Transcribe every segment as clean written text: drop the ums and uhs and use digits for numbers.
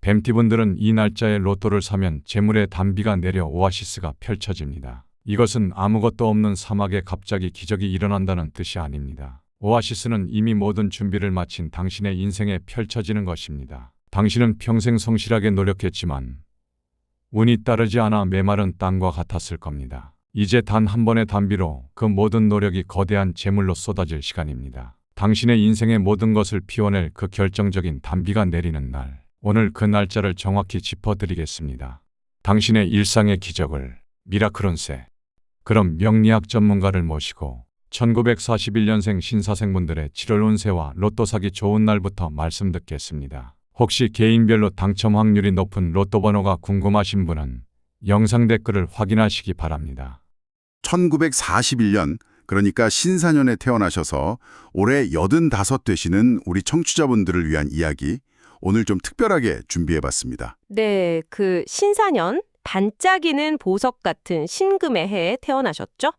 뱀띠분들은 이 날짜에 로또를 사면 재물의 단비가 내려 오아시스가 펼쳐집니다. 이것은 아무것도 없는 사막에 갑자기 기적이 일어난다는 뜻이 아닙니다. 오아시스는 이미 모든 준비를 마친 당신의 인생에 펼쳐지는 것입니다. 당신은 평생 성실하게 노력했지만 운이 따르지 않아 메마른 땅과 같았을 겁니다. 이제 단 한 번의 단비로 그 모든 노력이 거대한 재물로 쏟아질 시간입니다. 당신의 인생의 모든 것을 피워낼 그 결정적인 단비가 내리는 날. 오늘 그 날짜를 정확히 짚어드리겠습니다. 당신의 일상의 기적을 미라클운세. 그럼 명리학 전문가를 모시고 1941년생 신사생분들의 7월 운세와 로또 사기 좋은 날부터 말씀 듣겠습니다. 혹시 개인별로 당첨 확률이 높은 로또 번호가 궁금하신 분은 영상 댓글을 확인하시기 바랍니다. 1941년, 그러니까 신사년에 태어나셔서 올해 85 되시는 우리 청취자분들을 위한 이야기, 오늘 좀 특별하게 준비해봤습니다. 네, 그 신사년, 반짝이는 보석 같은 신금의 해에 태어나셨죠?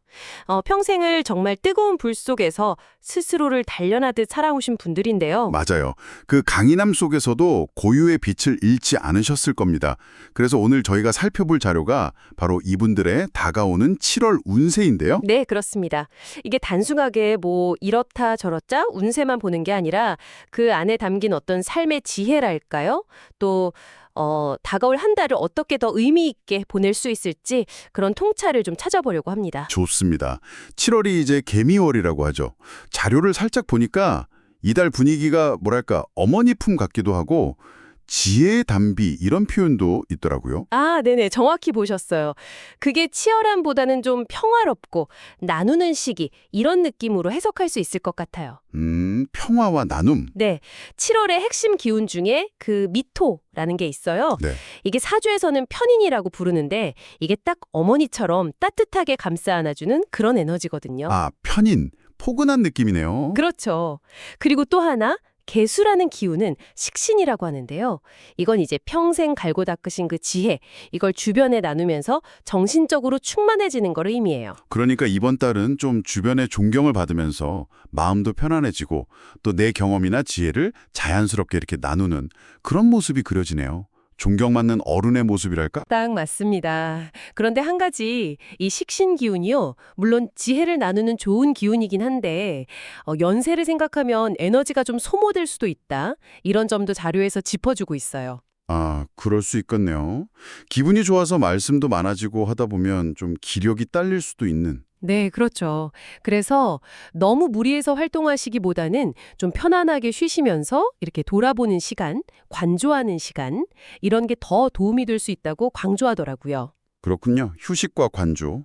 평생을 정말 뜨거운 불 속에서 스스로를 단련하듯 살아오신 분들인데요. 맞아요. 그 강인함 속에서도 고유의 빛을 잃지 않으셨을 겁니다. 그래서 오늘 저희가 살펴볼 자료가 바로 이분들의 다가오는 7월 운세인데요. 네, 그렇습니다. 이게 단순하게 뭐 이렇다 저렇다 운세만 보는 게 아니라 그 안에 담긴 어떤 삶의 지혜랄까요? 또 다가올 한 달을 어떻게 더 의미 있게 보낼 수 있을지 그런 통찰을 좀 찾아보려고 합니다. 좋습니다. 7월이 이제 개미월이라고 하죠. 자료를 살짝 보니까 이달 분위기가 뭐랄까 어머니 품 같기도 하고 지혜의 단비 이런 표현도 있더라고요. 아, 네네. 정확히 보셨어요. 그게 치열함보다는 좀 평화롭고 나누는 시기 이런 느낌으로 해석할 수 있을 것 같아요. 평화와 나눔. 네. 7월의 핵심 기운 중에 그 미토라는 게 있어요. 네. 이게 사주에서는 편인이라고 부르는데 이게 딱 어머니처럼 따뜻하게 감싸 안아주는 그런 에너지거든요. 아, 편인, 포근한 느낌이네요. 그렇죠. 그리고 또 하나 개수라는 기운은 식신이라고 하는데요. 이건 이제 평생 갈고 닦으신 그 지혜, 이걸 주변에 나누면서 정신적으로 충만해지는 걸 의미해요. 그러니까 이번 달은 좀 주변의 존경을 받으면서 마음도 편안해지고 또 내 경험이나 지혜를 자연스럽게 이렇게 나누는 그런 모습이 그려지네요. 존경받는 어른의 모습이랄까? 딱 맞습니다. 그런데 한 가지, 이 식신 기운이요. 물론 지혜를 나누는 좋은 기운이긴 한데 연세를 생각하면 에너지가 좀 소모될 수도 있다. 이런 점도 자료에서 짚어주고 있어요. 아, 그럴 수 있겠네요. 기분이 좋아서 말씀도 많아지고 하다 보면 좀 기력이 딸릴 수도 있는. 네, 그렇죠. 그래서 너무 무리해서 활동하시기보다는 좀 편안하게 쉬시면서 이렇게 돌아보는 시간, 관조하는 시간, 이런 게 더 도움이 될 수 있다고 강조하더라고요. 그렇군요. 휴식과 관조.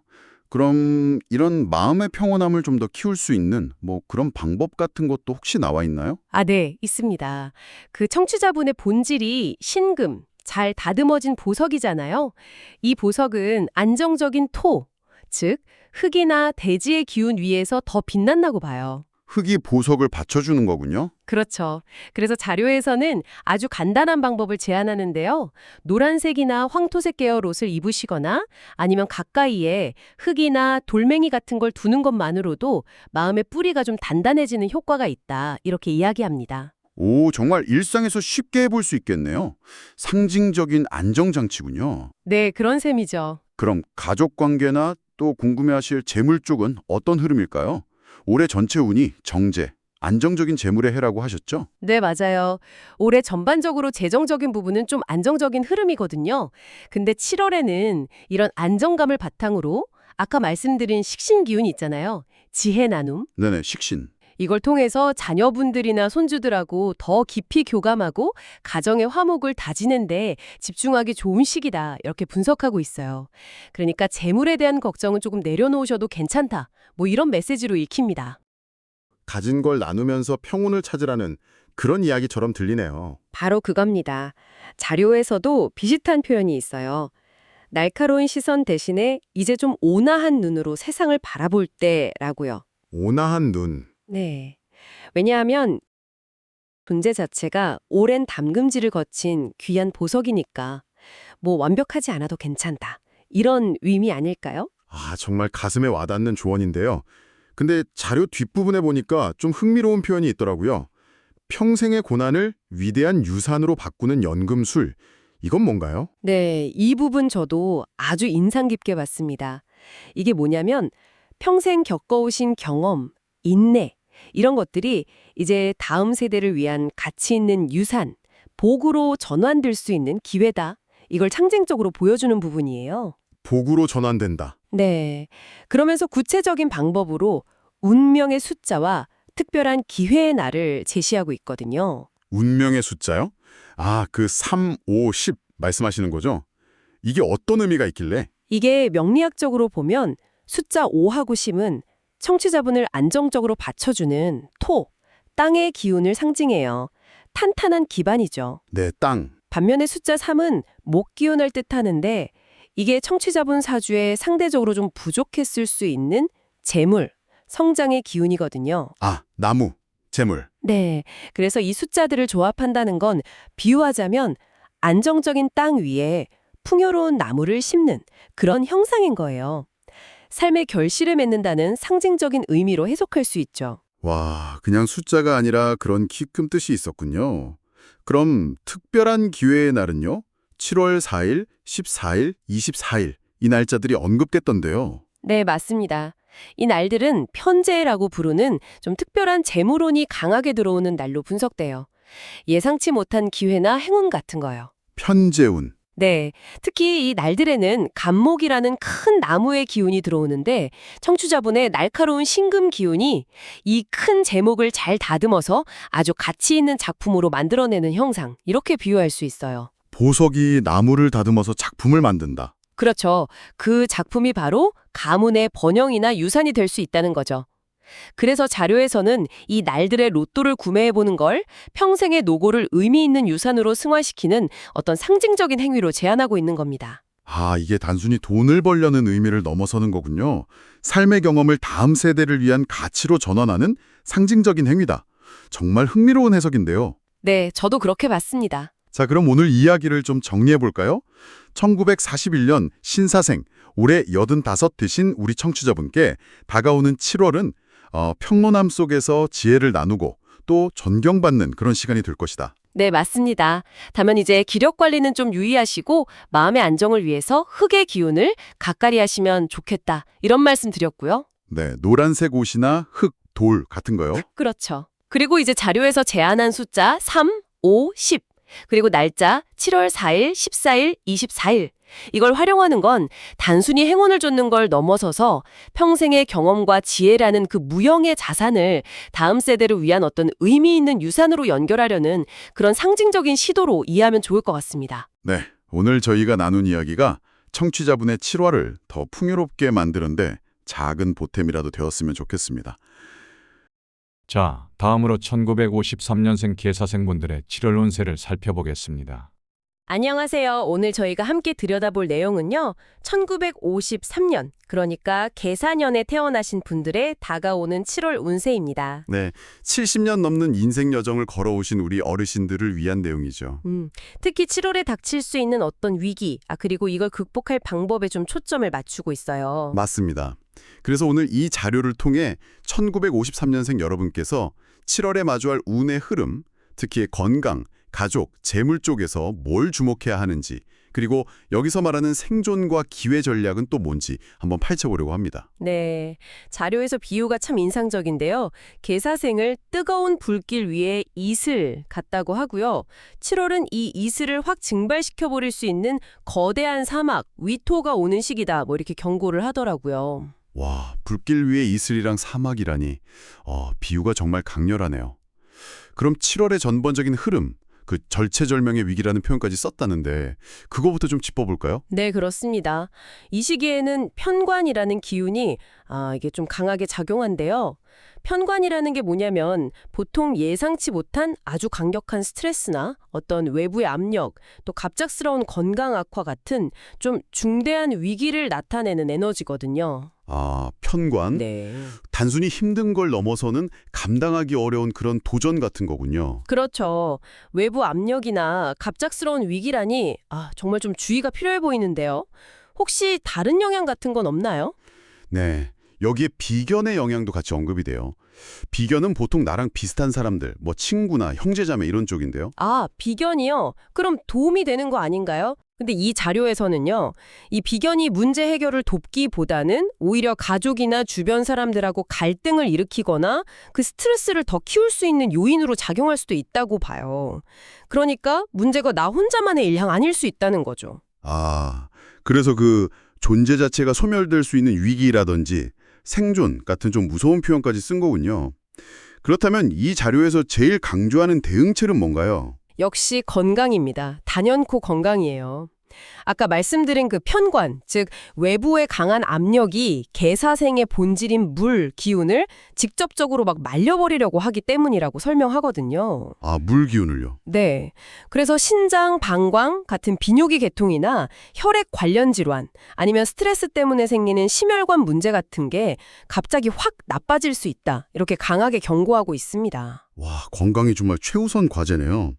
그럼 이런 마음의 평온함을 좀 더 키울 수 있는 뭐 그런 방법 같은 것도 혹시 나와 있나요? 아, 네, 있습니다. 그 청취자분의 본질이 신금, 잘 다듬어진 보석이잖아요. 이 보석은 안정적인 토, 즉 흙이나 대지의 기운 위에서 더 빛난다고 봐요. 흙이 보석을 받쳐주는 거군요. 그렇죠. 그래서 자료에서는 아주 간단한 방법을 제안하는데요. 노란색이나 황토색 계열 옷을 입으시거나 아니면 가까이에 흙이나 돌멩이 같은 걸 두는 것만으로도 마음의 뿌리가 좀 단단해지는 효과가 있다. 이렇게 이야기합니다. 오, 정말 일상에서 쉽게 해볼 수 있겠네요. 상징적인 안정장치군요. 네, 그런 셈이죠. 그럼 가족 관계나 또 궁금해하실 재물 쪽은 어떤 흐름일까요? 올해 전체 운이 정제, 안정적인 재물의 해라고 하셨죠? 네, 맞아요. 올해 전반적으로 재정적인 부분은 좀 안정적인 흐름이거든요. 근데 7월에는 이런 안정감을 바탕으로 아까 말씀드린 식신 기운이 있잖아요. 지혜 나눔. 네네, 식신. 이걸 통해서 자녀분들이나 손주들하고 더 깊이 교감하고 가정의 화목을 다지는데 집중하기 좋은 시기다. 이렇게 분석하고 있어요. 그러니까 재물에 대한 걱정은 조금 내려놓으셔도 괜찮다. 뭐 이런 메시지로 읽힙니다. 가진 걸 나누면서 평온을 찾으라는 그런 이야기처럼 들리네요. 바로 그겁니다. 자료에서도 비슷한 표현이 있어요. 날카로운 시선 대신에 이제 좀 온화한 눈으로 세상을 바라볼 때라고요. 온화한 눈. 네. 왜냐하면 존재 자체가 오랜 담금질을 거친 귀한 보석이니까 뭐 완벽하지 않아도 괜찮다. 이런 의미 아닐까요? 아, 정말 가슴에 와닿는 조언인데요. 근데 자료 뒷부분에 보니까 좀 흥미로운 표현이 있더라고요. 평생의 고난을 위대한 유산으로 바꾸는 연금술. 이건 뭔가요? 네, 이 부분 저도 아주 인상 깊게 봤습니다. 이게 뭐냐면 평생 겪어오신 경험, 인내, 이런 것들이 이제 다음 세대를 위한 가치 있는 유산, 복으로 전환될 수 있는 기회다. 이걸 상징적으로 보여주는 부분이에요. 복으로 전환된다. 네. 그러면서 구체적인 방법으로 운명의 숫자와 특별한 기회의 날을 제시하고 있거든요. 운명의 숫자요? 아, 그 3, 5, 10 말씀하시는 거죠? 이게 어떤 의미가 있길래? 이게 명리학적으로 보면 숫자 5하고 10은 청취자분을 안정적으로 받쳐주는 토, 땅의 기운을 상징해요. 탄탄한 기반이죠. 네, 땅. 반면에 숫자 3은 목 기운을 뜻하는데 이게 청취자분 사주에 상대적으로 좀 부족했을 수 있는 재물, 성장의 기운이거든요. 아, 나무, 재물. 네, 그래서 이 숫자들을 조합한다는 건 비유하자면 안정적인 땅 위에 풍요로운 나무를 심는 그런 형상인 거예요. 삶의 결실을 맺는다는 상징적인 의미로 해석할 수 있죠. 와, 그냥 숫자가 아니라 그런 깊은 뜻이 있었군요. 그럼 특별한 기회의 날은요? 7월 4일, 14일, 24일 이 날짜들이 언급됐던데요. 네, 맞습니다. 이 날들은 편재라고 부르는 좀 특별한 재물운이 강하게 들어오는 날로 분석돼요. 예상치 못한 기회나 행운 같은 거요. 편재운. 네, 특히 이 날들에는 간목이라는 큰 나무의 기운이 들어오는데 청취자분의 날카로운 신금 기운이 이 큰 제목을 잘 다듬어서 아주 가치 있는 작품으로 만들어내는 형상, 이렇게 비유할 수 있어요. 보석이 나무를 다듬어서 작품을 만든다. 그렇죠. 그 작품이 바로 가문의 번영이나 유산이 될 수 있다는 거죠. 그래서 자료에서는 이 날들의 로또를 구매해보는 걸 평생의 노고를 의미 있는 유산으로 승화시키는 어떤 상징적인 행위로 제안하고 있는 겁니다. 아, 이게 단순히 돈을 벌려는 의미를 넘어서는 거군요. 삶의 경험을 다음 세대를 위한 가치로 전환하는 상징적인 행위다. 정말 흥미로운 해석인데요. 네, 저도 그렇게 봤습니다. 자, 그럼 오늘 이야기를 좀 정리해 볼까요? 1941년 신사생, 올해 85 되신 우리 청취자분께 다가오는 7월은 평론함 속에서 지혜를 나누고 또 존경받는 그런 시간이 될 것이다. 네, 맞습니다. 다만 이제 기력 관리는 좀 유의하시고 마음의 안정을 위해서 흙의 기운을 가까리 하시면 좋겠다. 이런 말씀 드렸고요. 네, 노란색 옷이나 흙, 돌 같은 거요. 그렇죠. 그리고 이제 자료에서 제안한 숫자 3, 5, 10, 그리고 날짜 7월 4일, 14일, 24일. 이걸 활용하는 건 단순히 행운을 쫓는 걸 넘어서서 평생의 경험과 지혜라는 그 무형의 자산을 다음 세대를 위한 어떤 의미 있는 유산으로 연결하려는 그런 상징적인 시도로 이해하면 좋을 것 같습니다. 네, 오늘 저희가 나눈 이야기가 청취자분의 7월을 더 풍요롭게 만드는데 작은 보탬이라도 되었으면 좋겠습니다. 자, 다음으로 1953년생 계사생분들의 7월 운세를 살펴보겠습니다. 안녕하세요. 오늘 저희가 함께 들여다볼 내용은요. 1953년, 그러니까 계사년에 태어나신 분들의 다가오는 7월 운세입니다. 네, 70년 넘는 인생 여정을 걸어오신 우리 어르신들을 위한 내용이죠. 특히 7월에 닥칠 수 있는 어떤 위기, 그리고 이걸 극복할 방법에 좀 초점을 맞추고 있어요. 맞습니다. 그래서 오늘 이 자료를 통해 1953년생 여러분께서 7월에 마주할 운의 흐름, 특히 건강, 가족, 재물 쪽에서 뭘 주목해야 하는지, 그리고 여기서 말하는 생존과 기회 전략은 또 뭔지 한번 파헤쳐보려고 합니다. 네, 자료에서 비유가 참 인상적인데요. 계사생을 뜨거운 불길 위에 이슬 같다고 하고요. 7월은 이 이슬을 확 증발시켜버릴 수 있는 거대한 사막, 위토가 오는 시기다, 뭐 이렇게 경고를 하더라고요. 와, 불길 위에 이슬이랑 사막이라니, 비유가 정말 강렬하네요. 그럼 7월의 전반적인 흐름, 그 절체절명의 위기라는 표현까지 썼다는데 그거부터 좀 짚어볼까요? 네, 그렇습니다. 이 시기에는 편관이라는 기운이 이게 좀 강하게 작용한데요. 편관이라는 게 뭐냐면 보통 예상치 못한 아주 강력한 스트레스나 어떤 외부의 압력, 또 갑작스러운 건강 악화 같은 좀 중대한 위기를 나타내는 에너지거든요. 아, 편관. 네. 단순히 힘든 걸 넘어서는 감당하기 어려운 그런 도전 같은 거군요. 그렇죠. 외부 압력이나 갑작스러운 위기라니 정말 좀 주의가 필요해 보이는데요. 혹시 다른 영향 같은 건 없나요? 네, 여기에 비견의 영향도 같이 언급이 돼요. 비견은 보통 나랑 비슷한 사람들, 뭐 친구나 형제자매 이런 쪽인데요. 아, 비견이요? 그럼 도움이 되는 거 아닌가요? 근데 이 자료에서는요, 이 비견이 문제 해결을 돕기보다는 오히려 가족이나 주변 사람들하고 갈등을 일으키거나 그 스트레스를 더 키울 수 있는 요인으로 작용할 수도 있다고 봐요. 그러니까 문제가 나 혼자만의 일향 아닐 수 있다는 거죠. 아, 그래서 그 존재 자체가 소멸될 수 있는 위기라든지 생존 같은 좀 무서운 표현까지 쓴 거군요. 그렇다면 이 자료에서 제일 강조하는 대응책은 뭔가요? 역시 건강입니다. 단연코 건강이에요. 아까 말씀드린 그 편관, 즉 외부의 강한 압력이 개사생의 본질인 물, 기운을 직접적으로 막 말려버리려고 하기 때문이라고 설명하거든요. 아, 물 기운을요. 네. 그래서 신장, 방광 같은 비뇨기 계통이나 혈액 관련 질환, 아니면 스트레스 때문에 생기는 심혈관 문제 같은 게 갑자기 확 나빠질 수 있다. 이렇게 강하게 경고하고 있습니다. 와, 건강이 정말 최우선 과제네요.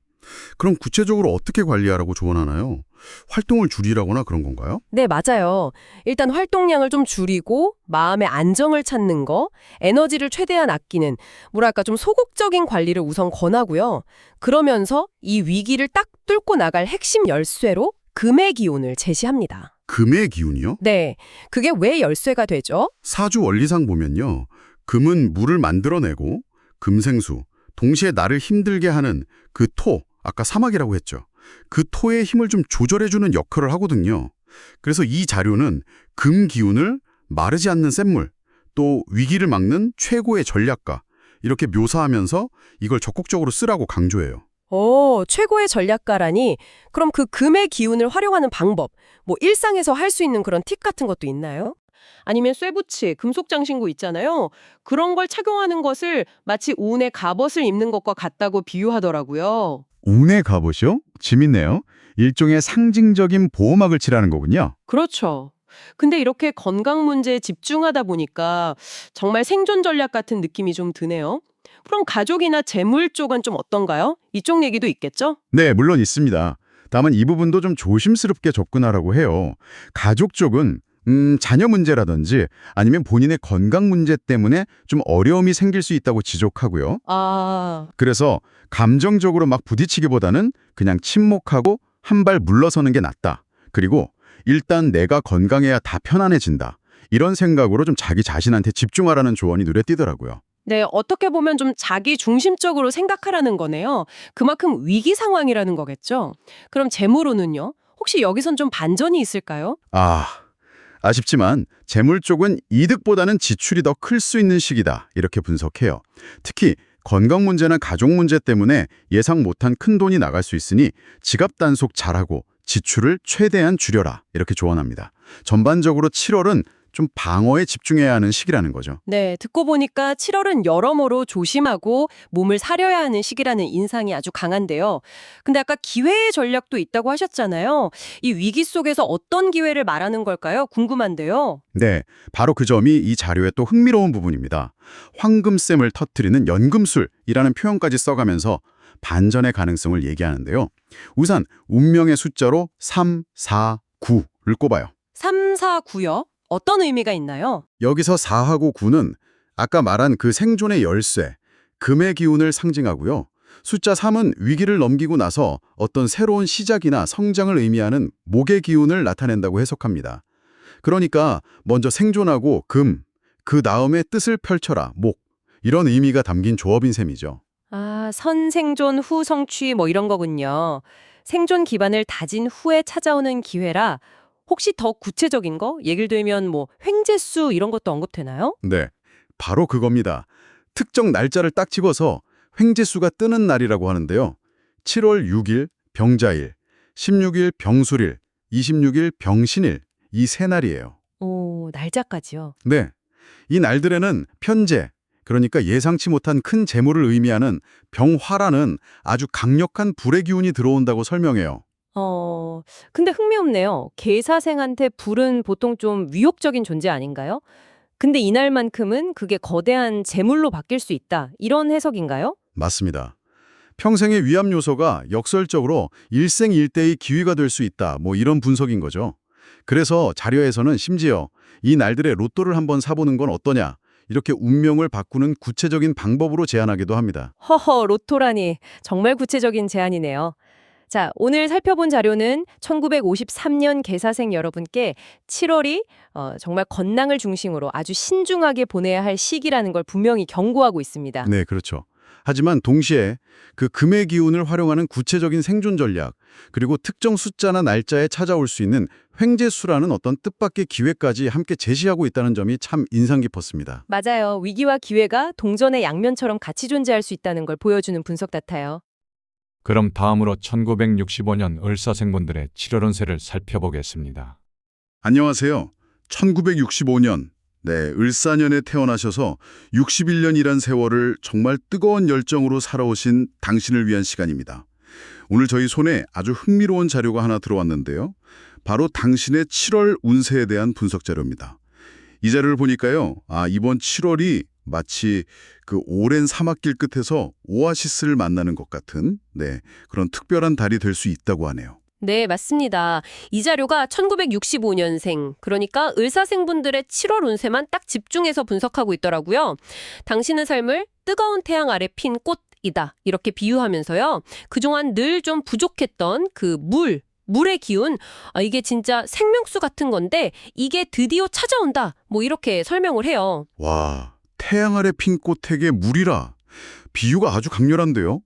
그럼 구체적으로 어떻게 관리하라고 조언하나요? 활동을 줄이라거나 그런 건가요? 네, 맞아요. 일단 활동량을 좀 줄이고 마음의 안정을 찾는 거, 에너지를 최대한 아끼는 뭐랄까 좀 소극적인 관리를 우선 권하고요. 그러면서 이 위기를 딱 뚫고 나갈 핵심 열쇠로 금의 기운을 제시합니다. 금의 기운이요? 네, 그게 왜 열쇠가 되죠? 사주 원리상 보면요. 금은 물을 만들어내고 금생수, 동시에 나를 힘들게 하는 그 토, 아까 사막이라고 했죠. 그 토의 힘을 좀 조절해주는 역할을 하거든요. 그래서 이 자료는 금 기운을 마르지 않는 샘물, 또 위기를 막는 최고의 전략가, 이렇게 묘사하면서 이걸 적극적으로 쓰라고 강조해요. 오, 최고의 전략가라니. 그럼 그 금의 기운을 활용하는 방법, 뭐 일상에서 할 수 있는 그런 팁 같은 것도 있나요? 아니면 쇠붙이, 금속 장신구 있잖아요. 그런 걸 착용하는 것을 마치 운의 갑옷을 입는 것과 같다고 비유하더라고요. 운의 갑옷이요? 재밌네요. 일종의 상징적인 보호막을 칠하는 거군요. 그렇죠. 근데 이렇게 건강 문제에 집중하다 보니까 정말 생존 전략 같은 느낌이 좀 드네요. 그럼 가족이나 재물 쪽은 좀 어떤가요? 이쪽 얘기도 있겠죠? 네, 물론 있습니다. 다만 이 부분도 좀 조심스럽게 접근하라고 해요. 가족 쪽은 자녀 문제라든지 아니면 본인의 건강 문제 때문에 좀 어려움이 생길 수 있다고 지적하고요. 아, 그래서 감정적으로 막 부딪히기보다는 그냥 침묵하고 한 발 물러서는 게 낫다. 그리고 일단 내가 건강해야 다 편안해진다. 이런 생각으로 좀 자기 자신한테 집중하라는 조언이 눈에 띄더라고요. 네, 어떻게 보면 좀 자기 중심적으로 생각하라는 거네요. 그만큼 위기 상황이라는 거겠죠? 그럼 재물로는요? 혹시 여기선 좀 반전이 있을까요? 아쉽지만 재물 쪽은 이득보다는 지출이 더 클 수 있는 시기다. 이렇게 분석해요. 특히 건강 문제나 가족 문제 때문에 예상 못한 큰 돈이 나갈 수 있으니 지갑 단속 잘하고 지출을 최대한 줄여라. 이렇게 조언합니다. 전반적으로 7월은 좀 방어에 집중해야 하는 시기라는 거죠. 네, 듣고 보니까 7월은 여러모로 조심하고 몸을 사려야 하는 시기라는 인상이 아주 강한데요. 근데 아까 기회의 전략도 있다고 하셨잖아요. 이 위기 속에서 어떤 기회를 말하는 걸까요? 궁금한데요. 네, 바로 그 점이 이 자료의 또 흥미로운 부분입니다. 황금샘을 터뜨리는 연금술이라는 표현까지 써가면서 반전의 가능성을 얘기하는데요. 우선 운명의 숫자로 3, 4, 9를 꼽아요. 3, 4, 9요? 어떤 의미가 있나요? 여기서 4하고 9는 아까 말한 그 생존의 열쇠, 금의 기운을 상징하고요. 숫자 3은 위기를 넘기고 나서 어떤 새로운 시작이나 성장을 의미하는 목의 기운을 나타낸다고 해석합니다. 그러니까 먼저 생존하고 금, 그 다음에 뜻을 펼쳐라, 목, 이런 의미가 담긴 조업인 셈이죠. 아, 선생존 후 성취 뭐 이런 거군요. 생존 기반을 다진 후에 찾아오는 기회라 혹시 더 구체적인 거? 예를 들면 뭐 횡재수 이런 것도 언급되나요? 네, 바로 그겁니다. 특정 날짜를 딱 집어서 횡재수가 뜨는 날이라고 하는데요. 7월 6일 병자일, 16일 병술일, 26일 병신일, 이 세 날이에요. 오, 날짜까지요. 네, 이 날들에는 편재, 그러니까 예상치 못한 큰 재물을 의미하는 병화라는 아주 강력한 불의 기운이 들어온다고 설명해요. 근데 흥미롭네요. 개사생한테 불은 보통 좀 위협적인 존재 아닌가요? 근데 이날만큼은 그게 거대한 재물로 바뀔 수 있다. 이런 해석인가요? 맞습니다. 평생의 위험 요소가 역설적으로 일생일대의 기회가 될 수 있다. 뭐 이런 분석인 거죠. 그래서 자료에서는 심지어 이 날들의 로또를 한번 사보는 건 어떠냐, 이렇게 운명을 바꾸는 구체적인 방법으로 제안하기도 합니다. 허허, 로또라니. 정말 구체적인 제안이네요. 자, 오늘 살펴본 자료는 1953년 개사생 여러분께 7월이 정말 건낭을 중심으로 아주 신중하게 보내야 할 시기라는 걸 분명히 경고하고 있습니다. 네, 그렇죠. 하지만 동시에 그 금의 기운을 활용하는 구체적인 생존 전략, 그리고 특정 숫자나 날짜에 찾아올 수 있는 횡재수라는 어떤 뜻밖의 기회까지 함께 제시하고 있다는 점이 참 인상 깊었습니다. 맞아요. 위기와 기회가 동전의 양면처럼 같이 존재할 수 있다는 걸 보여주는 분석 같아요. 그럼 다음으로 1965년 을사생분들의 7월 운세를 살펴보겠습니다. 안녕하세요. 1965년, 을사년에 태어나셔서 61년이란 세월을 정말 뜨거운 열정으로 살아오신 당신을 위한 시간입니다. 오늘 저희 손에 아주 흥미로운 자료가 하나 들어왔는데요. 바로 당신의 7월 운세에 대한 분석 자료입니다. 이 자료를 보니까요. 이번 7월이 마치 그 오랜 사막길 끝에서 오아시스를 만나는 것 같은 그런 특별한 달이 될 수 있다고 하네요. 네, 맞습니다. 이 자료가 1965년생, 그러니까 을사생분들의 7월 운세만 딱 집중해서 분석하고 있더라고요. 당신의 삶을 뜨거운 태양 아래 핀 꽃이다, 이렇게 비유하면서요. 그동안 늘 좀 부족했던 그 물의 기운, 이게 진짜 생명수 같은 건데 이게 드디어 찾아온다, 뭐 이렇게 설명을 해요. 와, 태양 아래 핀 꽃에게 물이라. 비유가 아주 강렬한데요?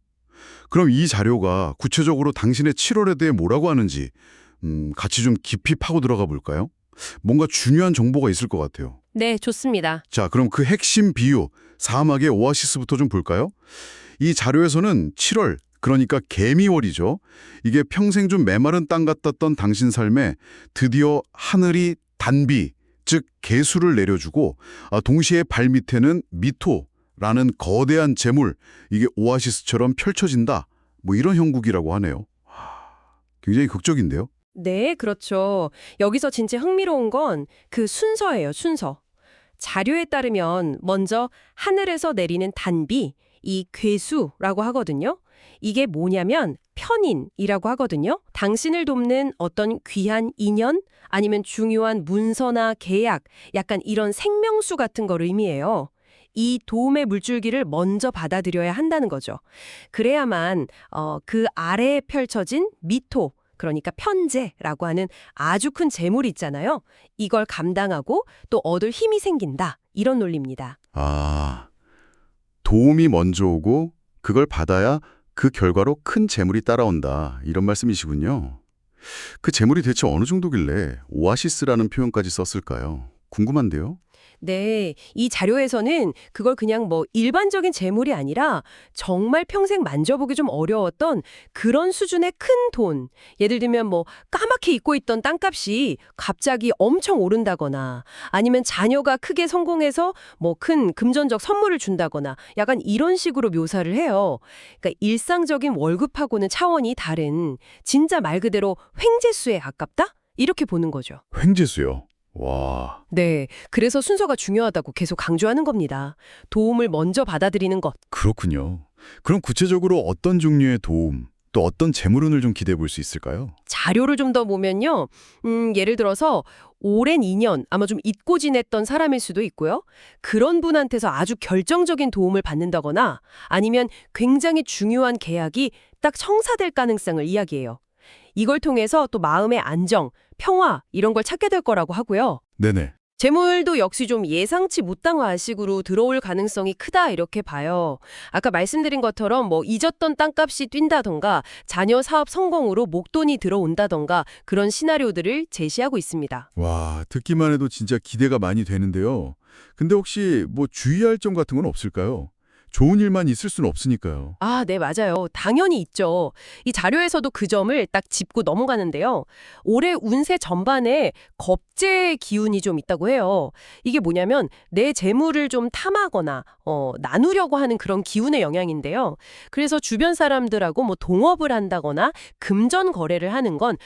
그럼 이 자료가 구체적으로 당신의 7월에 대해 뭐라고 하는지 같이 좀 깊이 파고 들어가 볼까요? 뭔가 중요한 정보가 있을 것 같아요. 네, 좋습니다. 자, 그럼 그 핵심 비유, 사막의 오아시스부터 좀 볼까요? 이 자료에서는 7월, 그러니까 개미월이죠. 이게 평생 좀 메마른 땅 같았던 당신 삶에 드디어 하늘이 단비, 즉 개수를 내려주고 동시에 발밑에는 미토라는 거대한 재물, 이게 오아시스처럼 펼쳐진다. 뭐 이런 형국이라고 하네요. 굉장히 극적인데요. 네, 그렇죠. 여기서 진짜 흥미로운 건 그 순서예요, 순서. 자료에 따르면 먼저 하늘에서 내리는 단비, 이 괴수라고 하거든요. 이게 뭐냐면 편인이라고 하거든요. 당신을 돕는 어떤 귀한 인연 아니면 중요한 문서나 계약, 약간 이런 생명수 같은 걸 의미해요. 이 도움의 물줄기를 먼저 받아들여야 한다는 거죠. 그래야만 그 아래에 펼쳐진 미토, 그러니까 편재라고 하는 아주 큰 재물이 있잖아요. 이걸 감당하고 또 얻을 힘이 생긴다. 이런 논리입니다. 도움이 먼저 오고 그걸 받아야 그 결과로 큰 재물이 따라온다. 이런 말씀이시군요. 그 재물이 대체 어느 정도길래 오아시스라는 표현까지 썼을까요? 궁금한데요. 네, 이 자료에서는 그걸 그냥 뭐 일반적인 재물이 아니라 정말 평생 만져보기 좀 어려웠던 그런 수준의 큰 돈, 예를 들면 뭐 까맣게 잊고 있던 땅값이 갑자기 엄청 오른다거나 아니면 자녀가 크게 성공해서 뭐 큰 금전적 선물을 준다거나 약간 이런 식으로 묘사를 해요. 그러니까 일상적인 월급하고는 차원이 다른 진짜 말 그대로 횡재수에 가깝다? 이렇게 보는 거죠. 횡재수요. 와. 네, 그래서 순서가 중요하다고 계속 강조하는 겁니다. 도움을 먼저 받아들이는 것. 그렇군요. 그럼 구체적으로 어떤 종류의 도움, 또 어떤 재물운을 좀 기대해 볼 수 있을까요? 자료를 좀 더 보면요. 예를 들어서 오랜 인연, 아마 좀 잊고 지냈던 사람일 수도 있고요. 그런 분한테서 아주 결정적인 도움을 받는다거나 아니면 굉장히 중요한 계약이 딱 성사될 가능성을 이야기해요. 이걸 통해서 또 마음의 안정, 평화 이런 걸 찾게 될 거라고 하고요. 네네. 재물도 역시 좀 예상치 못한 식으로 들어올 가능성이 크다 이렇게 봐요. 아까 말씀드린 것처럼 뭐 잊었던 땅값이 뛴다던가 자녀 사업 성공으로 목돈이 들어온다던가 그런 시나리오들을 제시하고 있습니다. 와, 듣기만 해도 진짜 기대가 많이 되는데요. 근데 혹시 뭐 주의할 점 같은 건 없을까요? 좋은 일만 있을 수는 없으니까요. 네, 맞아요. 당연히 있죠. 이 자료에서도 그 점을 딱 짚고 넘어가는데요. 올해 운세 전반에 겁재의 기운이 좀 있다고 해요. 이게 뭐냐면 내 재물을 좀 탐하거나 나누려고 하는 그런 기운의 영향인데요. 그래서 주변 사람들하고 뭐 동업을 한다거나 금전 거래를 하는 건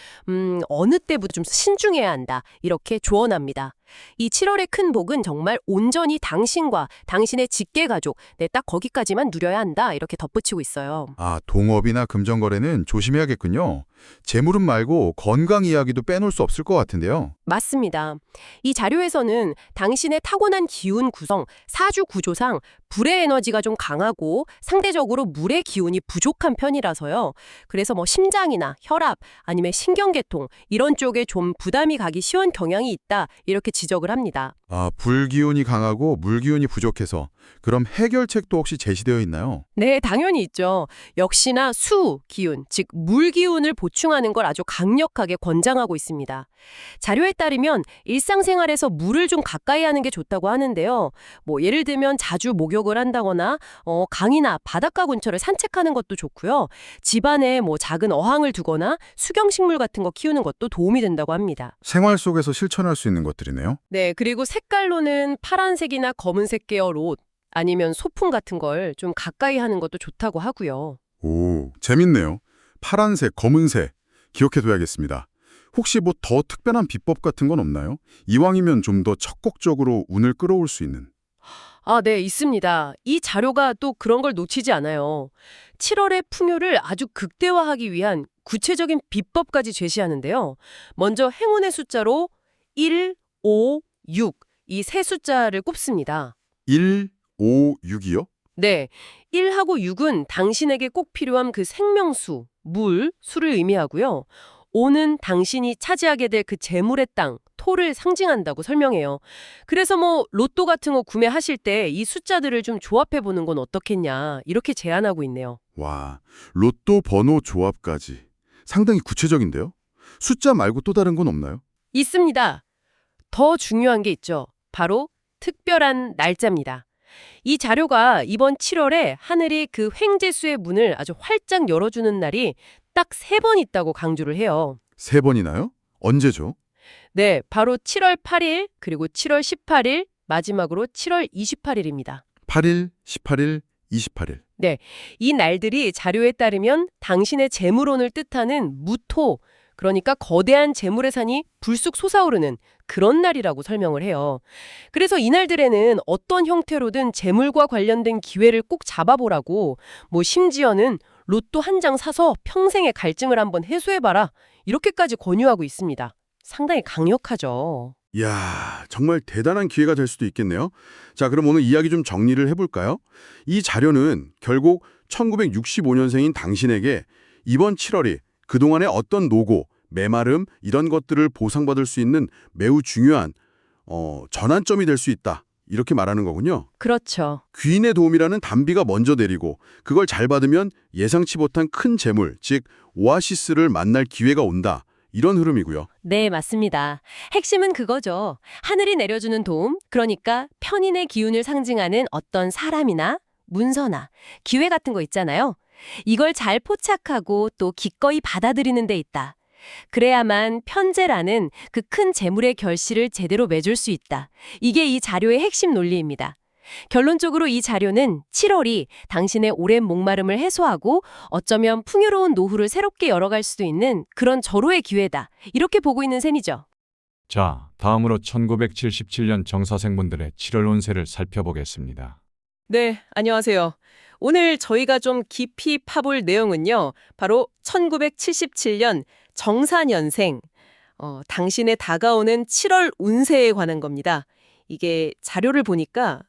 어느 때부터 좀 신중해야 한다. 이렇게 조언합니다. 이 7월의 큰 복은 정말 온전히 당신과 당신의 직계가족, 딱 거기까지만 누려야 한다. 이렇게 덧붙이고 있어요. 동업이나 금전거래는 조심해야겠군요. 재물운 말고 건강 이야기도 빼놓을 수 없을 것 같은데요. 맞습니다. 이 자료에서는 당신의 타고난 기운 구성, 사주 구조상 불의 에너지가 좀 강하고 상대적으로 물의 기운이 부족한 편이라서요. 그래서 뭐 심장이나 혈압 아니면 신경계통 이런 쪽에 좀 부담이 가기 쉬운 경향이 있다 이렇게 지적을 합니다. 아, 불기운이 강하고 물기운이 부족해서 그럼 해결책도 혹시 제시되어 있나요? 네, 당연히 있죠. 역시나 수 기운, 즉 물 기운을 보충하는 걸 아주 강력하게 권장하고 있습니다. 자료에 따르면 일상생활에서 물을 좀 가까이 하는 게 좋다고 하는데요. 뭐 예를 들면 자주 목욕을 한다거나 강이나 바닷가 근처를 산책하는 것도 좋고요. 집안에 뭐 작은 어항을 두거나 수경식물 같은 거 키우는 것도 도움이 된다고 합니다. 생활 속에서 실천할 수 있는 것들이네요. 네, 그리고 색깔로는 파란색이나 검은색 계열 옷 아니면 소품 같은 걸 좀 가까이 하는 것도 좋다고 하고요. 오, 재밌네요. 파란색, 검은색 기억해둬야겠습니다. 혹시 뭐 더 특별한 비법 같은 건 없나요? 이왕이면 좀 더 적극적으로 운을 끌어올 수 있는. 아, 네, 있습니다. 이 자료가 또 그런 걸 놓치지 않아요. 7월의 풍요를 아주 극대화하기 위한 구체적인 비법까지 제시하는데요. 먼저 행운의 숫자로 1, 5, 6, 이 세 숫자를 꼽습니다. 1, 5, 6이요? 네, 1하고 6은 당신에게 꼭 필요한 그 생명수, 물, 수를 의미하고요. 5는 당신이 차지하게 될 그 재물의 땅, 토를 상징한다고 설명해요. 그래서 뭐 로또 같은 거 구매하실 때 이 숫자들을 좀 조합해 보는 건 어떻겠냐 이렇게 제안하고 있네요. 와, 로또 번호 조합까지. 상당히 구체적인데요? 숫자 말고 또 다른 건 없나요? 있습니다. 더 중요한 게 있죠. 바로 특별한 날짜입니다. 이 자료가 이번 7월에 하늘이 그 횡재수의 문을 아주 활짝 열어주는 날이 딱 3번 있다고 강조를 해요. 3번이나요? 언제죠? 네, 바로 7월 8일, 그리고 7월 18일, 마지막으로 7월 28일입니다. 8일, 18일, 28일. 이 날들이 자료에 따르면 당신의 재물운을 뜻하는 무토, 그러니까 거대한 재물의 산이 불쑥 솟아오르는 그런 날이라고 설명을 해요. 그래서 이날들에는 어떤 형태로든 재물과 관련된 기회를 꼭 잡아보라고, 뭐 심지어는 로또 한 장 사서 평생의 갈증을 한번 해소해봐라, 이렇게까지 권유하고 있습니다. 상당히 강력하죠. 이야, 정말 대단한 기회가 될 수도 있겠네요. 자, 그럼 오늘 이야기 좀 정리를 해볼까요? 이 자료는 결국 1965년생인 당신에게 이번 7월이 그동안의 어떤 노고, 메마름 이런 것들을 보상받을 수 있는 매우 중요한 전환점이 될 수 있다. 이렇게 말하는 거군요. 그렇죠. 귀인의 도움이라는 단비가 먼저 내리고 그걸 잘 받으면 예상치 못한 큰 재물, 즉 오아시스를 만날 기회가 온다. 이런 흐름이고요. 네, 맞습니다. 핵심은 그거죠. 하늘이 내려주는 도움, 그러니까 편인의 기운을 상징하는 어떤 사람이나 문서나 기회 같은 거 있잖아요. 이걸 잘 포착하고 또 기꺼이 받아들이는 데 있다. 그래야만 편재라는 그 큰 재물의 결실을 제대로 맺을 수 있다. 이게 이 자료의 핵심 논리입니다. 결론적으로 이 자료는 7월이 당신의 오랜 목마름을 해소하고 어쩌면 풍요로운 노후를 새롭게 열어갈 수도 있는 그런 절호의 기회다. 이렇게 보고 있는 셈이죠. 자, 다음으로 1977년 정사생분들의 7월 운세를 살펴보겠습니다. 네, 안녕하세요. 오늘 저희가 좀 깊이 파볼 내용은요. 바로 1977년 정사년생, 당신의 다가오는 7월 운세에 관한 겁니다. 이게 자료를 보니까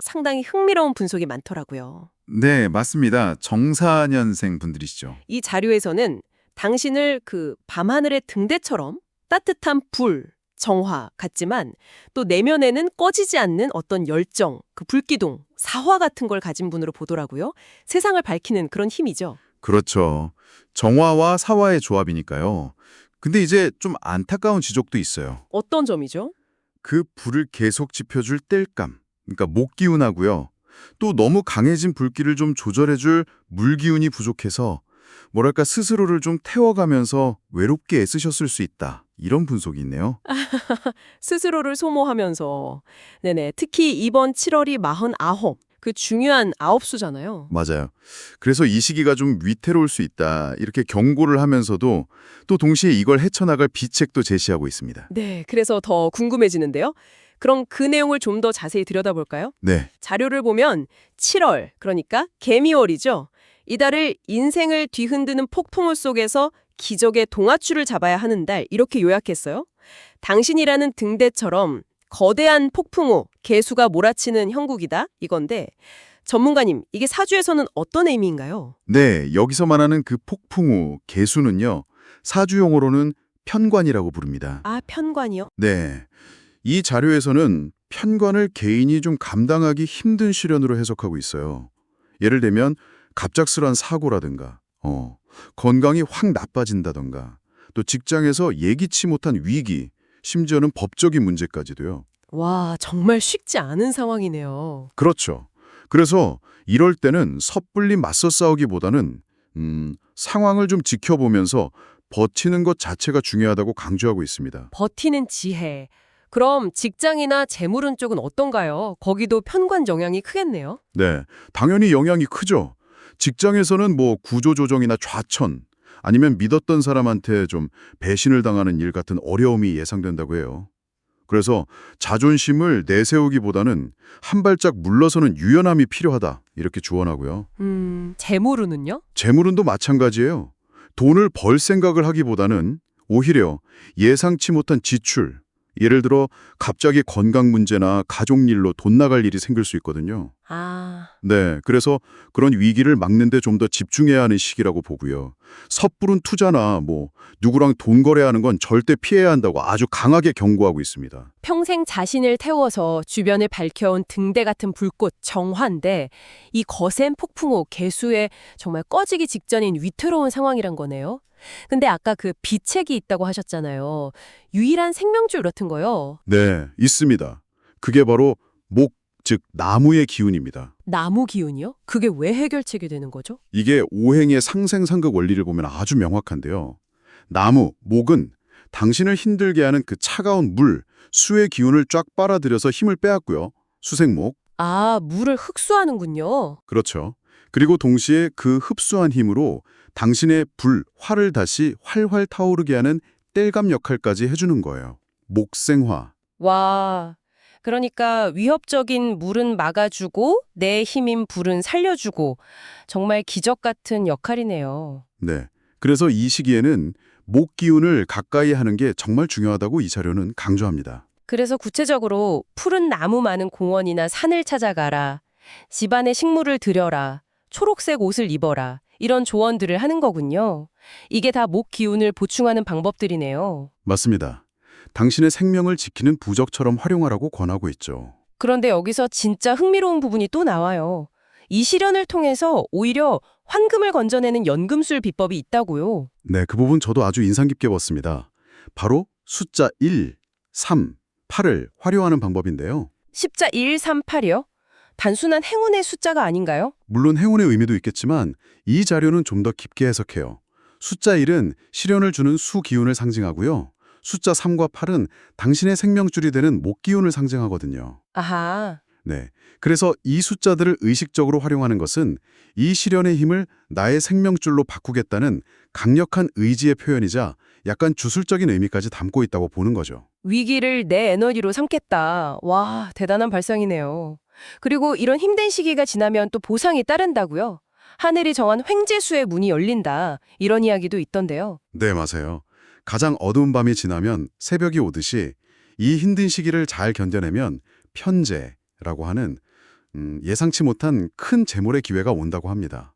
상당히 흥미로운 분석이 많더라고요. 네, 맞습니다. 정사년생 분들이시죠. 이 자료에서는 당신을 그 밤하늘의 등대처럼 따뜻한 불, 정화 같지만 또 내면에는 꺼지지 않는 어떤 열정, 그 불기둥, 사화 같은 걸 가진 분으로 보더라고요. 세상을 밝히는 그런 힘이죠. 그렇죠. 정화와 사화의 조합이니까요. 근데 이제 좀 안타까운 지적도 있어요. 어떤 점이죠? 그 불을 계속 지펴줄 땔감, 그러니까 목기운하고요. 또 너무 강해진 불길을 좀 조절해줄 물기운이 부족해서 뭐랄까 스스로를 좀 태워가면서 외롭게 애쓰셨을 수 있다. 이런 분석이 있네요. 스스로를 소모하면서. 네네. 특히 이번 7월이 49, 그 중요한 9수잖아요. 맞아요. 그래서 이 시기가 좀 위태로울 수 있다. 이렇게 경고를 하면서도 또 동시에 이걸 헤쳐나갈 비책도 제시하고 있습니다. 네, 그래서 더 궁금해지는데요. 그럼 그 내용을 좀 더 자세히 들여다볼까요? 네. 자료를 보면 7월, 그러니까 개미월이죠. 이달을 인생을 뒤흔드는 폭풍우 속에서 기적의 동아줄을 잡아야 하는 달 이렇게 요약했어요. 당신이라는 등대처럼 거대한 폭풍우, 개수가 몰아치는 형국이다 이건데 전문가님, 이게 사주에서는 어떤 의미인가요? 네, 여기서 말하는 그 폭풍우, 개수는요. 사주 용어로는 편관이라고 부릅니다. 아, 편관이요? 네, 이 자료에서는 편관을 개인이 좀 감당하기 힘든 시련으로 해석하고 있어요. 예를 들면 갑작스러운 사고라든가 건강이 확 나빠진다던가 또 직장에서 예기치 못한 위기, 심지어는 법적인 문제까지도요. 와, 정말 쉽지 않은 상황이네요. 그렇죠. 그래서 이럴 때는 섣불리 맞서 싸우기보다는 상황을 좀 지켜보면서 버티는 것 자체가 중요하다고 강조하고 있습니다. 버티는 지혜. 그럼 직장이나 재물운 쪽은 어떤가요? 거기도 편관 영향이 크겠네요. 네, 당연히 영향이 크죠. 직장에서는 뭐 구조조정이나 좌천, 아니면 믿었던 사람한테 좀 배신을 당하는 일 같은 어려움이 예상된다고 해요. 그래서 자존심을 내세우기보다는 한 발짝 물러서는 유연함이 필요하다, 이렇게 조언하고요. 재물운은요? 재물운도 마찬가지예요. 돈을 벌 생각을 하기보다는 오히려 예상치 못한 지출, 예를 들어 갑자기 건강 문제나 가족 일로 돈 나갈 일이 생길 수 있거든요. 아, 네, 그래서 그런 위기를 막는 데 좀 더 집중해야 하는 시기라고 보고요. 섣부른 투자나 누구랑 돈 거래하는 건 절대 피해야 한다고 아주 강하게 경고하고 있습니다. 평생 자신을 태워서 주변을 밝혀온 등대 같은 불꽃, 정화인데 이 거센 폭풍우, 개수에 정말 꺼지기 직전인 위태로운 상황이란 거네요. 근데 아까 그 비책이 있다고 하셨잖아요. 유일한 생명줄 같은 거요. 네, 있습니다. 그게 바로 목, 즉 나무의 기운입니다. 나무 기운이요? 그게 왜 해결책이 되는 거죠? 이게 오행의 상생상극 원리를 보면 아주 명확한데요. 나무, 목은 당신을 힘들게 하는 그 차가운 물, 수의 기운을 쫙 빨아들여서 힘을 빼앗고요. 수생목. 아, 물을 흡수하는군요. 그렇죠. 그리고 동시에 그 흡수한 힘으로 당신의 불, 화를 다시 활활 타오르게 하는 땔감 역할까지 해주는 거예요. 목생화. 와, 그러니까 위협적인 물은 막아주고 내 힘인 불은 살려주고 정말 기적 같은 역할이네요. 네. 그래서 이 시기에는 목 기운을 가까이 하는 게 정말 중요하다고 이 자료는 강조합니다. 그래서 구체적으로 푸른 나무 많은 공원이나 산을 찾아가라, 집안에 식물을 들여라, 초록색 옷을 입어라 이런 조언들을 하는 거군요. 이게 다 목 기운을 보충하는 방법들이네요. 맞습니다. 당신의 생명을 지키는 부적처럼 활용하라고 권하고 있죠. 그런데 여기서 진짜 흥미로운 부분이 또 나와요. 이 실현을 통해서 오히려 황금을 건져내는 연금술 비법이 있다고요. 네, 그 부분 저도 아주 인상 깊게 봤습니다. 바로 숫자 1, 3, 8을 활용하는 방법인데요. 십자 138이요? 단순한 행운의 숫자가 아닌가요? 물론 행운의 의미도 있겠지만 이 자료는 좀 더 깊게 해석해요. 숫자 1은 시련을 주는 수 기운을 상징하고요. 숫자 3과 8은 당신의 생명줄이 되는 목 기운을 상징하거든요. 아하, 네. 그래서 이 숫자들을 의식적으로 활용하는 것은 이 시련의 힘을 나의 생명줄로 바꾸겠다는 강력한 의지의 표현이자 약간 주술적인 의미까지 담고 있다고 보는 거죠. 위기를 내 에너지로 삼겠다. 와, 대단한 발상이네요. 그리고 이런 힘든 시기가 지나면 또 보상이 따른다고요? 하늘이 정한 횡재수의 문이 열린다. 이런 이야기도 있던데요. 네, 맞아요. 가장 어두운 밤이 지나면 새벽이 오듯이 이 힘든 시기를 잘 견뎌내면 편재라고 하는 예상치 못한 큰 재물의 기회가 온다고 합니다.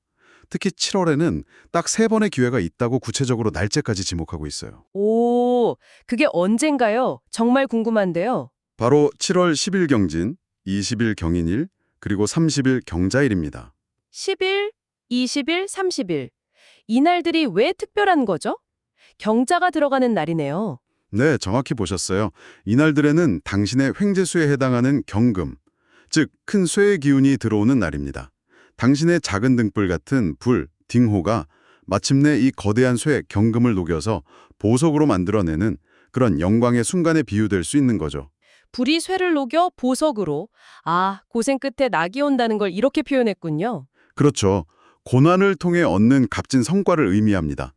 특히 7월에는 딱 3번의 기회가 있다고 구체적으로 날짜까지 지목하고 있어요. 오, 그게 언젠가요? 정말 궁금한데요. 바로 7월 10일 경진, 20일 경인일, 그리고 30일 경자일입니다. 10일, 20일, 30일. 이날들이 왜 특별한 거죠? 경자가 들어가는 날이네요. 네, 정확히 보셨어요. 이날들에는 당신의 횡재수에 해당하는 경금, 즉 큰 쇠의 기운이 들어오는 날입니다. 당신의 작은 등불 같은 불, 딩호가 마침내 이 거대한 쇠 경금을 녹여서 보석으로 만들어내는 그런 영광의 순간에 비유될 수 있는 거죠. 불이 쇠를 녹여 보석으로. 아, 고생 끝에 낙이 온다는 걸 이렇게 표현했군요. 그렇죠. 고난을 통해 얻는 값진 성과를 의미합니다.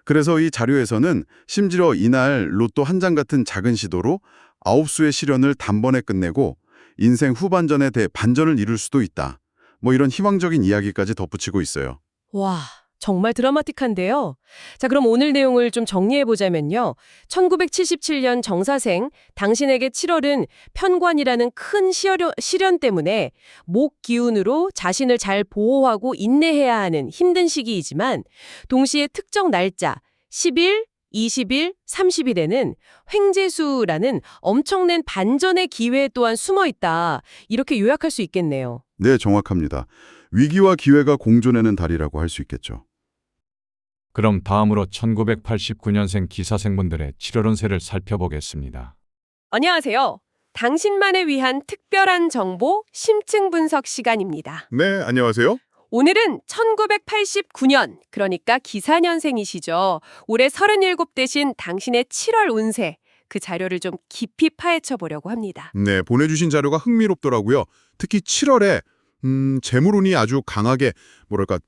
그래서 이 자료에서는 심지어 이날 로또 한 장 같은 작은 시도로 9수의 시련을 단번에 끝내고 인생 후반전에 대해 반전을 이룰 수도 있다. 이런 희망적인 이야기까지 덧붙이고 있어요. 와, 정말 드라마틱한데요. 자, 그럼 오늘 내용을 좀 정리해보자면요. 1977년 정사생, 당신에게 7월은 편관이라는 큰 시련 때문에 목 기운으로 자신을 잘 보호하고 인내해야 하는 힘든 시기이지만 동시에 특정 날짜 10일, 20일, 30일에는 횡재수라는 엄청난 반전의 기회 또한 숨어 있다. 이렇게 요약할 수 있겠네요. 네, 정확합니다. 위기와 기회가 공존하는 달이라고 할 수 있겠죠. 그럼 다음으로 1989년생 기사생분들의 7월 운세를 살펴보겠습니다. 안녕하세요. 당신만을 위한 특별한 정보 심층 분석 시간입니다. 네, 안녕하세요. 오늘은 1989년, 그러니까 기사년생이시죠. 올해 37 대신 당신의 7월 운세, 그 자료를 좀 깊이 파헤쳐 보려고 합니다. 네, 보내주신 자료가 흥미롭더라고요. 특히 7월에 재물운이 아주 강하게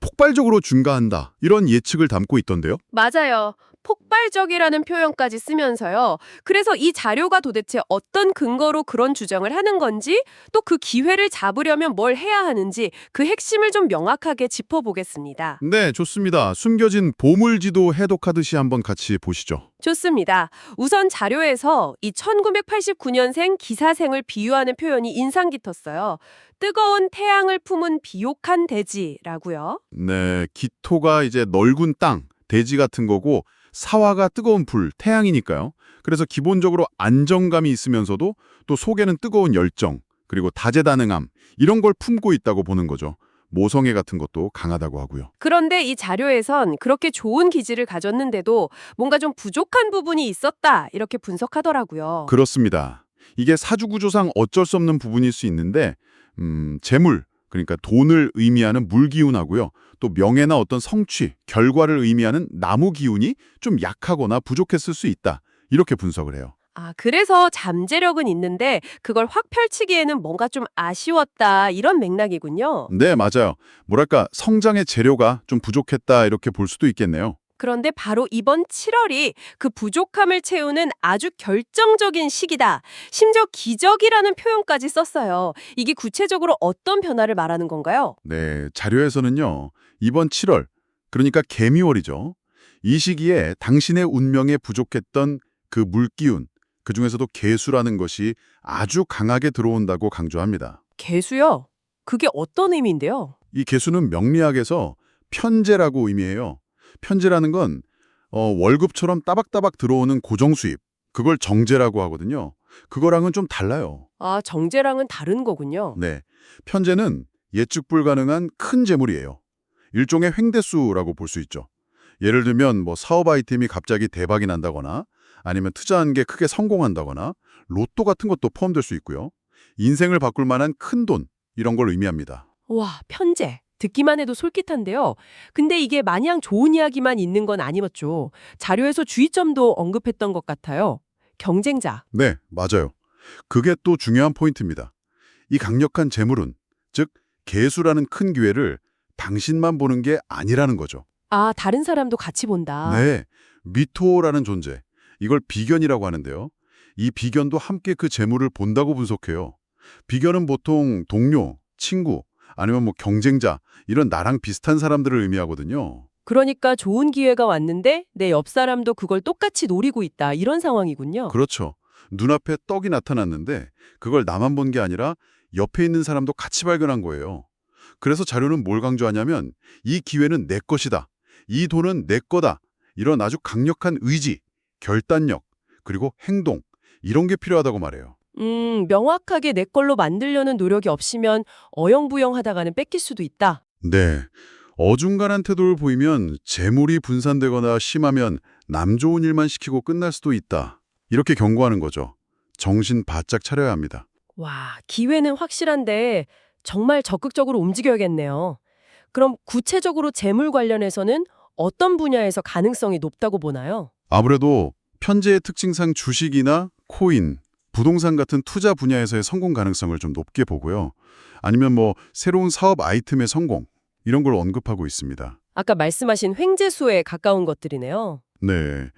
폭발적으로 증가한다. 이런 예측을 담고 있던데요. 맞아요. 폭발적이라는 표현까지 쓰면서요. 그래서 이 자료가 도대체 어떤 근거로 그런 주장을 하는 건지, 또 그 기회를 잡으려면 뭘 해야 하는지 그 핵심을 좀 명확하게 짚어보겠습니다. 네, 좋습니다. 숨겨진 보물지도 해독하듯이 한번 같이 보시죠. 좋습니다. 우선 자료에서 이 1989년생 기사생을 비유하는 표현이 인상 깊었어요. 뜨거운 태양을 품은 비옥한 대지라고요. 네, 기토가 이제 넓은 땅, 대지 같은 거고 사화가 뜨거운 불, 태양이니까요. 그래서 기본적으로 안정감이 있으면서도 또 속에는 뜨거운 열정, 그리고 다재다능함 이런 걸 품고 있다고 보는 거죠. 모성애 같은 것도 강하다고 하고요. 그런데 이 자료에선 그렇게 좋은 기질을 가졌는데도 뭔가 좀 부족한 부분이 있었다 이렇게 분석하더라고요. 그렇습니다. 이게 사주구조상 어쩔 수 없는 부분일 수 있는데 재물, 그러니까 돈을 의미하는 물기운하고요. 또 명예나 어떤 성취, 결과를 의미하는 나무 기운이 좀 약하거나 부족했을 수 있다. 이렇게 분석을 해요. 그래서 잠재력은 있는데 그걸 확 펼치기에는 뭔가 좀 아쉬웠다 이런 맥락이군요. 네, 맞아요. 성장의 재료가 좀 부족했다 이렇게 볼 수도 있겠네요. 그런데 바로 이번 7월이 그 부족함을 채우는 아주 결정적인 시기다. 심지어 기적이라는 표현까지 썼어요. 이게 구체적으로 어떤 변화를 말하는 건가요? 네, 자료에서는요. 이번 7월, 그러니까 개미월이죠. 이 시기에 당신의 운명에 부족했던 그 물기운, 그중에서도 개수라는 것이 아주 강하게 들어온다고 강조합니다. 개수요? 그게 어떤 의미인데요? 이 개수는 명리학에서 편재라고 의미해요. 편재라는 건 월급처럼 따박따박 들어오는 고정수입, 그걸 정재라고 하거든요. 그거랑은 좀 달라요. 정제랑은 다른 거군요. 네, 편재는 예측 불가능한 큰 재물이에요. 일종의 횡대수라고 볼 수 있죠. 예를 들면 사업 아이템이 갑자기 대박이 난다거나 아니면 투자한 게 크게 성공한다거나 로또 같은 것도 포함될 수 있고요. 인생을 바꿀 만한 큰 돈, 이런 걸 의미합니다. 와, 편재. 듣기만 해도 솔깃한데요. 근데 이게 마냥 좋은 이야기만 있는 건 아니었죠. 자료에서 주의점도 언급했던 것 같아요. 경쟁자. 네, 맞아요. 그게 또 중요한 포인트입니다. 이 강력한 재물운, 즉 개수라는 큰 기회를 당신만 보는 게 아니라는 거죠. 다른 사람도 같이 본다. 네, 미토라는 존재, 이걸 비견이라고 하는데요. 이 비견도 함께 그 재물을 본다고 분석해요. 비견은 보통 동료, 친구, 아니면 경쟁자, 이런 나랑 비슷한 사람들을 의미하거든요. 그러니까 좋은 기회가 왔는데 내 옆 사람도 그걸 똑같이 노리고 있다. 이런 상황이군요. 그렇죠. 눈앞에 떡이 나타났는데 그걸 나만 본 게 아니라 옆에 있는 사람도 같이 발견한 거예요. 그래서 자료는 뭘 강조하냐면 이 기회는 내 것이다. 이 돈은 내 거다. 이런 아주 강력한 의지, 결단력, 그리고 행동, 이런 게 필요하다고 말해요. 명확하게 내 걸로 만들려는 노력이 없으면 어영부영하다가는 뺏길 수도 있다. 네. 어중간한 태도를 보이면 재물이 분산되거나 심하면 남 좋은 일만 시키고 끝날 수도 있다. 이렇게 경고하는 거죠. 정신 바짝 차려야 합니다. 와, 기회는 확실한데 정말 적극적으로 움직여야겠네요. 그럼 구체적으로 재물 관련해서는 어떤 분야에서 가능성이 높다고 보나요? 아무래도 편재의 특징상 주식이나 코인, 부동산 같은 투자 분야에서의 성공 가능성을 좀 높게 보고요. 아니면 새로운 사업 아이템의 성공, 이런 걸 언급하고 있습니다. 아까 말씀하신 횡재수에 가까운 것들이네요. 네.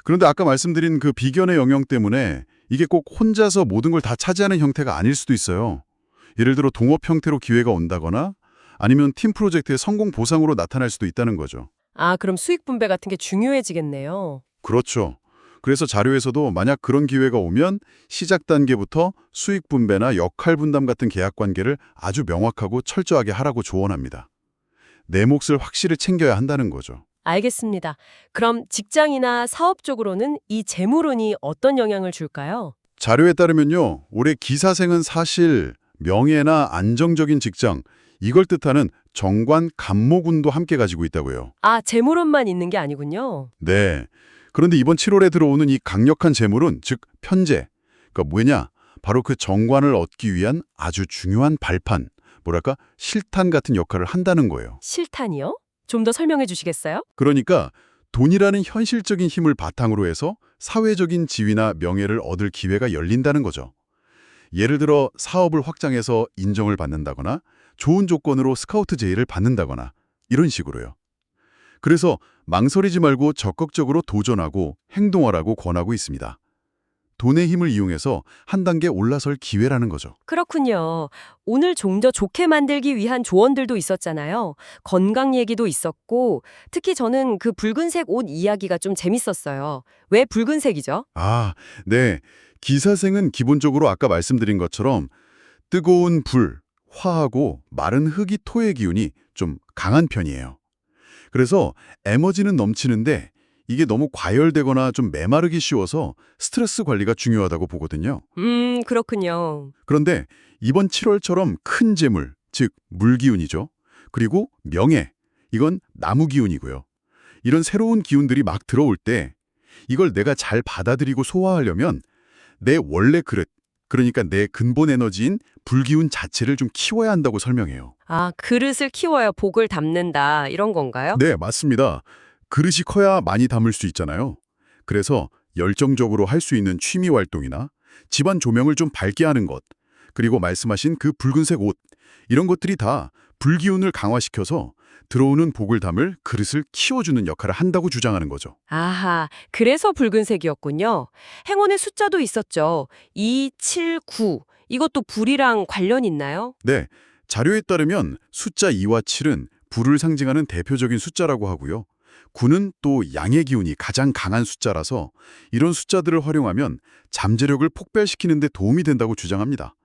그런데 아까 말씀드린 그 비견의 영역 때문에 이게 꼭 혼자서 모든 걸 다 차지하는 형태가 아닐 수도 있어요. 예를 들어 동업 형태로 기회가 온다거나 아니면 팀 프로젝트의 성공 보상으로 나타날 수도 있다는 거죠. 아, 그럼 수익 분배 같은 게 중요해지겠네요. 그렇죠. 그래서 자료에서도 만약 그런 기회가 오면 시작 단계부터 수익 분배나 역할 분담 같은 계약 관계를 아주 명확하고 철저하게 하라고 조언합니다. 내 몫을 확실히 챙겨야 한다는 거죠. 알겠습니다. 그럼 직장이나 사업 쪽으로는 이 재물운이 어떤 영향을 줄까요? 자료에 따르면요, 올해 기사생은 사실 명예나 안정적인 직장, 이걸 뜻하는 정관, 간목운도 함께 가지고 있다고요. 아, 재물운만 있는 게 아니군요. 네. 그런데 이번 7월에 들어오는 이 강력한 재물은, 즉 편재, 그러니까 뭐냐? 바로 그 정관을 얻기 위한 아주 중요한 발판, 뭐랄까 실탄 같은 역할을 한다는 거예요. 실탄이요? 좀 더 설명해 주시겠어요? 그러니까 돈이라는 현실적인 힘을 바탕으로 해서 사회적인 지위나 명예를 얻을 기회가 열린다는 거죠. 예를 들어 사업을 확장해서 인정을 받는다거나 좋은 조건으로 스카우트 제의를 받는다거나 이런 식으로요. 그래서 망설이지 말고 적극적으로 도전하고 행동하라고 권하고 있습니다. 돈의 힘을 이용해서 한 단계 올라설 기회라는 거죠. 그렇군요. 오늘 좀 더 좋게 만들기 위한 조언들도 있었잖아요. 건강 얘기도 있었고, 특히 저는 그 붉은색 옷 이야기가 좀 재밌었어요. 왜 붉은색이죠? 아, 네. 기사생은 기본적으로 아까 말씀드린 것처럼 뜨거운 불, 화하고 마른 흙이 토의 기운이 좀 강한 편이에요. 그래서 에너지는 넘치는데 이게 너무 과열되거나 좀 메마르기 쉬워서 스트레스 관리가 중요하다고 보거든요. 그렇군요. 그런데 이번 7월처럼 큰 재물, 즉 물기운이죠. 그리고 명예, 이건 나무 기운이고요. 이런 새로운 기운들이 막 들어올 때 이걸 내가 잘 받아들이고 소화하려면 내 원래 그릇, 그러니까 내 근본 에너지인 불기운 자체를 좀 키워야 한다고 설명해요. 아, 그릇을 키워야 복을 담는다, 이런 건가요? 네, 맞습니다. 그릇이 커야 많이 담을 수 있잖아요. 그래서 열정적으로 할 수 있는 취미 활동이나 집안 조명을 좀 밝게 하는 것, 그리고 말씀하신 그 붉은색 옷, 이런 것들이 다 불기운을 강화시켜서 들어오는 복을 담을 그릇을 키워주는 역할을 한다고 주장하는 거죠. 아하, 그래서 붉은색이었군요. 행운의 숫자도 있었죠. 2, 7, 9. 이것도 불이랑 관련 있나요? 네, 자료에 따르면 숫자 2와 7은 불을 상징하는 대표적인 숫자라고 하고요. 9는 또 양의 기운이 가장 강한 숫자라서 이런 숫자들을 활용하면 잠재력을 폭발시키는 데 도움이 된다고 주장합니다.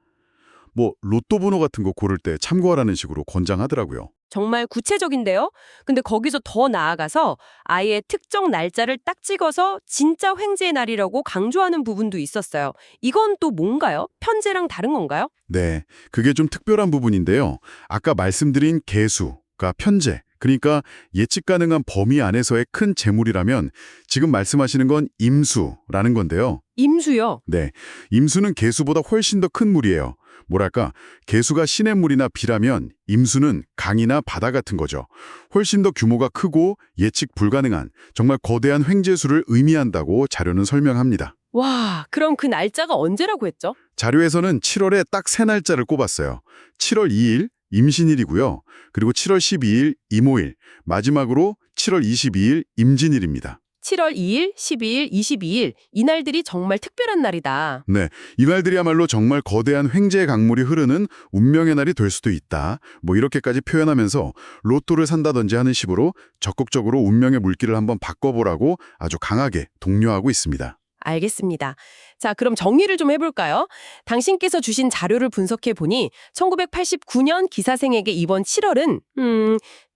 뭐 로또 번호 같은 거 고를 때 참고하라는 식으로 권장하더라고요. 정말 구체적인데요? 근데 거기서 더 나아가서 아예 특정 날짜를 딱 찍어서 진짜 횡재의 날이라고 강조하는 부분도 있었어요. 이건 또 뭔가요? 편제랑 다른 건가요? 네, 그게 좀 특별한 부분인데요. 아까 말씀드린 개수가 편재, 그러니까 예측 가능한 범위 안에서의 큰 재물이라면 지금 말씀하시는 건 임수라는 건데요. 임수요. 네, 임수는 개수보다 훨씬 더 큰 물이에요. 뭐랄까, 개수가 시냇물이나 비라면 임수는 강이나 바다 같은 거죠. 훨씬 더 규모가 크고 예측 불가능한 정말 거대한 횡재수를 의미한다고 자료는 설명합니다. 와, 그럼 그 날짜가 언제라고 했죠? 자료에서는 7월에 딱 세 날짜를 꼽았어요. 7월 2일 임신일이고요. 그리고 7월 12일 이모일, 마지막으로 7월 22일 임진일입니다. 7월 2일, 12일, 22일 이 날들이 정말 특별한 날이다. 네, 이날들이야말로 정말 거대한 횡재의 강물이 흐르는 운명의 날이 될 수도 있다. 뭐 이렇게까지 표현하면서 로또를 산다든지 하는 식으로 적극적으로 운명의 물길을 한번 바꿔보라고 아주 강하게 독려하고 있습니다. 알겠습니다. 자, 그럼 정리를 좀 해볼까요? 당신께서 주신 자료를 분석해 보니 1989년 기사생에게 이번 7월은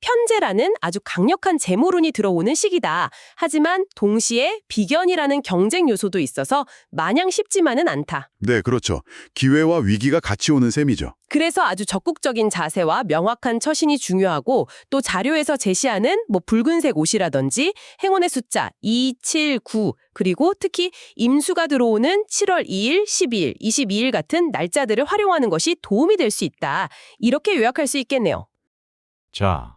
편재라는 아주 강력한 재물운이 들어오는 시기다. 하지만 동시에 비견이라는 경쟁 요소도 있어서 마냥 쉽지만은 않다. 네, 그렇죠. 기회와 위기가 같이 오는 셈이죠. 그래서 아주 적극적인 자세와 명확한 처신이 중요하고 또 자료에서 제시하는 붉은색 옷이라든지 행운의 숫자 2, 7, 9 그리고 특히 임수가 들어오는 7월 2일, 12일, 22일 같은 날짜들을 활용하는 것이 도움이 될 수 있다. 이렇게 요약할 수 있겠네요. 자,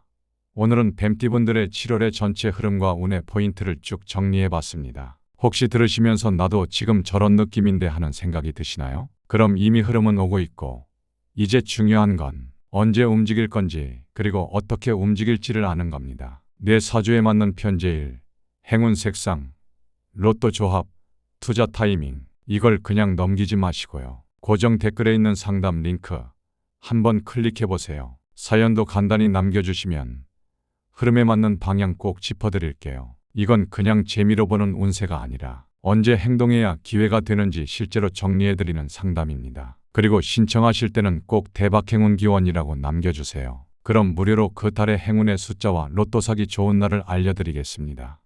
오늘은 뱀띠분들의 7월의 전체 흐름과 운의 포인트를 쭉 정리해봤습니다. 혹시 들으시면서 나도 지금 저런 느낌인데 하는 생각이 드시나요? 그럼 이미 흐름은 오고 있고 이제 중요한 건 언제 움직일 건지 그리고 어떻게 움직일지를 아는 겁니다. 내 사주에 맞는 편재일, 행운 색상, 로또 조합, 투자 타이밍 이걸 그냥 넘기지 마시고요. 고정 댓글에 있는 상담 링크 한번 클릭해보세요. 사연도 간단히 남겨주시면 흐름에 맞는 방향 꼭 짚어드릴게요. 이건 그냥 재미로 보는 운세가 아니라 언제 행동해야 기회가 되는지 실제로 정리해드리는 상담입니다. 그리고 신청하실 때는 꼭 대박행운 기원이라고 남겨주세요. 그럼 무료로 그 달의 행운의 숫자와 로또 사기 좋은 날을 알려드리겠습니다.